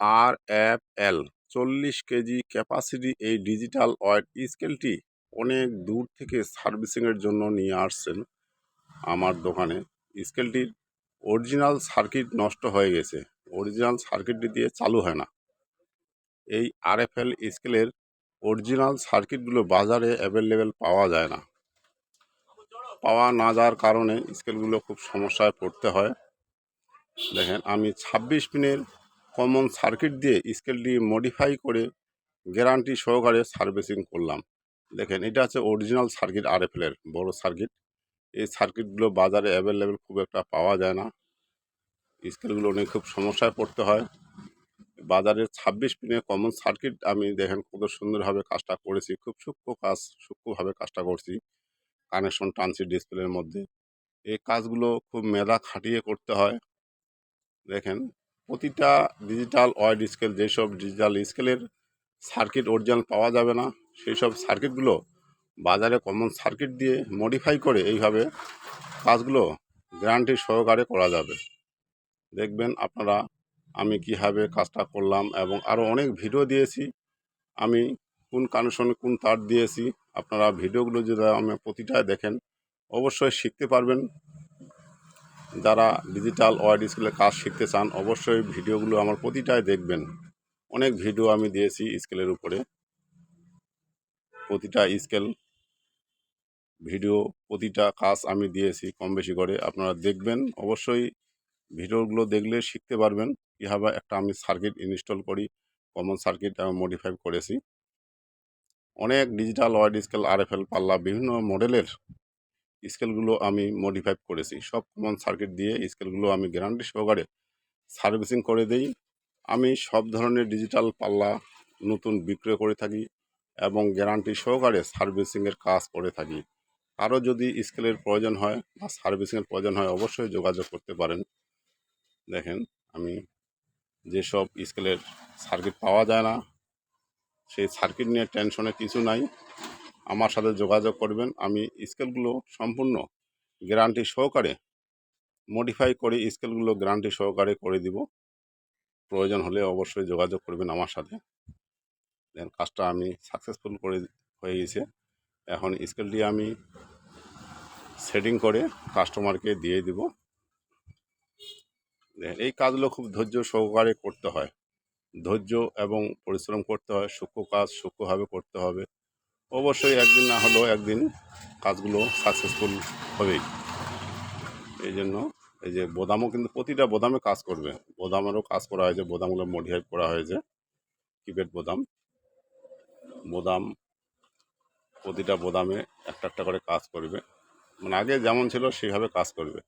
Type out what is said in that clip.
RFL 40 KG capacity এই digital wait স্কেলটি অনেক দূর থেকে সার্ভিসিংয়ের জন্য নিয়ে আসছেন আমার দোকানে। স্কেলটির অরিজিনাল সার্কিট নষ্ট হয়ে গেছে, অরিজিনাল সার্কিটটি দিয়ে চালু হয় না। এই RFL স্কেলের অরিজিনাল সার্কিটগুলো বাজারে অ্যাভেলেবেল পাওয়া যায় না, পাওয়া না যাওয়ার কারণে স্কেলগুলো খুব সমস্যায় পড়তে হয়। দেখেন, আমি 26 পিনের কমন সার্কিট দিয়ে স্কেলটি মডিফাই করে গ্যারান্টি সহকারে সার্ভিসিং করলাম। দেখেন, এটা হচ্ছে অরিজিনাল সার্কিট RFL এর বড় সার্কিট। এই সার্কিটগুলো বাজারে অ্যাভেলেবেল খুব একটা পাওয়া যায় না, স্কেলগুলো নিয়ে খুব সমস্যায় পড়তে হয়। বাজারের 26 পিনের কমন সার্কিট আমি দেখেন কত সুন্দরভাবে কাজটা করেছি, খুব সূক্ষ্মভাবে কাজটা করছি, কানেকশন টানছি ডিসপ্লের মধ্যে। এই কাজগুলো খুব মেধা খাটিয়ে করতে হয়। দেখেন, প্রতিটা ডিজিটাল ওয়েট স্কেল, যেসব ডিজিটাল স্কেলের সার্কিট অরিজিনাল পাওয়া যাবে না, সেই সব সার্কিটগুলো বাজারে কমন সার্কিট দিয়ে মডিফাই করে এইভাবে কাজগুলো গ্যারান্টি সহকারে করা যাবে। দেখবেন আপনারা আমি কীভাবে কাজটা করলাম, এবং আরও অনেক ভিডিও দিয়েছি আমি কোন কানেকশনে কোন তার দিয়েছি। আপনারা ভিডিওগুলো যদি আমি প্রতিটায় দেখেন অবশ্যই শিখতে পারবেন। যারা ডিজিটাল ওয়েট স্কেলের কাজ শিখতে চান অবশ্যই ভিডিওগুলো আমার প্রতিটায় দেখবেন। অনেক ভিডিও আমি দিয়েছি স্কেলের উপরে, প্রতিটা স্কেল ভিডিও, প্রতিটা কাজ আমি দিয়েছি কম বেশি করে। আপনারা দেখবেন, অবশ্যই ভিডিওগুলো দেখলে শিখতে পারবেন কীভাবে একটা আমি সার্কিট ইনস্টল করি, কমন সার্কিট আমি মডিফাই করেছি। অনেক ডিজিটাল ওয়েট স্কেল, RFL পাল্লা, বিভিন্ন মডেলের স্কেলগুলো আমি মডিফাই করেছি। সব কমন সার্কিট দিয়ে স্কেলগুলো আমি গ্যারান্টি সহকারে সার্ভিসিং করে দেই। আমি সব ধরনের ডিজিটাল পাল্লা নতুন বিক্রয় করে থাকি এবং গ্যারান্টি সহকারে সার্ভিসিংয়ের কাজ করে থাকি। আরও যদি স্কেলের প্রয়োজন হয় বা সার্ভিসিংয়ের প্রয়োজন হয় অবশ্যই যোগাযোগ করতে পারেন। দেখেন, আমি যেসব স্কেলের সার্কিট পাওয়া যায় না, সেই সার্কিট নিয়ে টেনশনে কিছু নাই, আমার সাথে যোগাযোগ করবেন। আমি স্কেলগুলো সম্পূর্ণ গ্যারান্টি সহকারে মডিফাই করে স্কেলগুলো গ্যারান্টি সহকারে করে দিব। প্রয়োজন হলে অবশ্যই যোগাযোগ করবেন আমার সাথে। দেন কাজটা আমি সাকসেসফুল করে হয়ে গেছে। এখন স্কেলটি আমি সেটিং করে কাস্টমারকে দিয়ে দিব। এই কাজগুলো খুব ধৈর্য সহকারে করতে হয়, ধৈর্য এবং পরিশ্রম করতে হয়, সূক্ষ্ম কাজ সূক্ষ্মভাবে করতে হবে। অবশ্যই একদিন না হলেও একদিন কাজগুলো সাকসেসফুল হবেই। এই জন্য এই যে বোদামও কিন্তু প্রতিটা বোদামে কাজ করবে, বোদামেরও কাজ করা হয়েছে, বোদামগুলো মডিফাই করা হয়েছে, কিপ্যাড বোদাম। বোদাম প্রতিটা বোদামে একটা একটা করে কাজ করবে, মানে আগে যেমন ছিল সেভাবে কাজ করবে।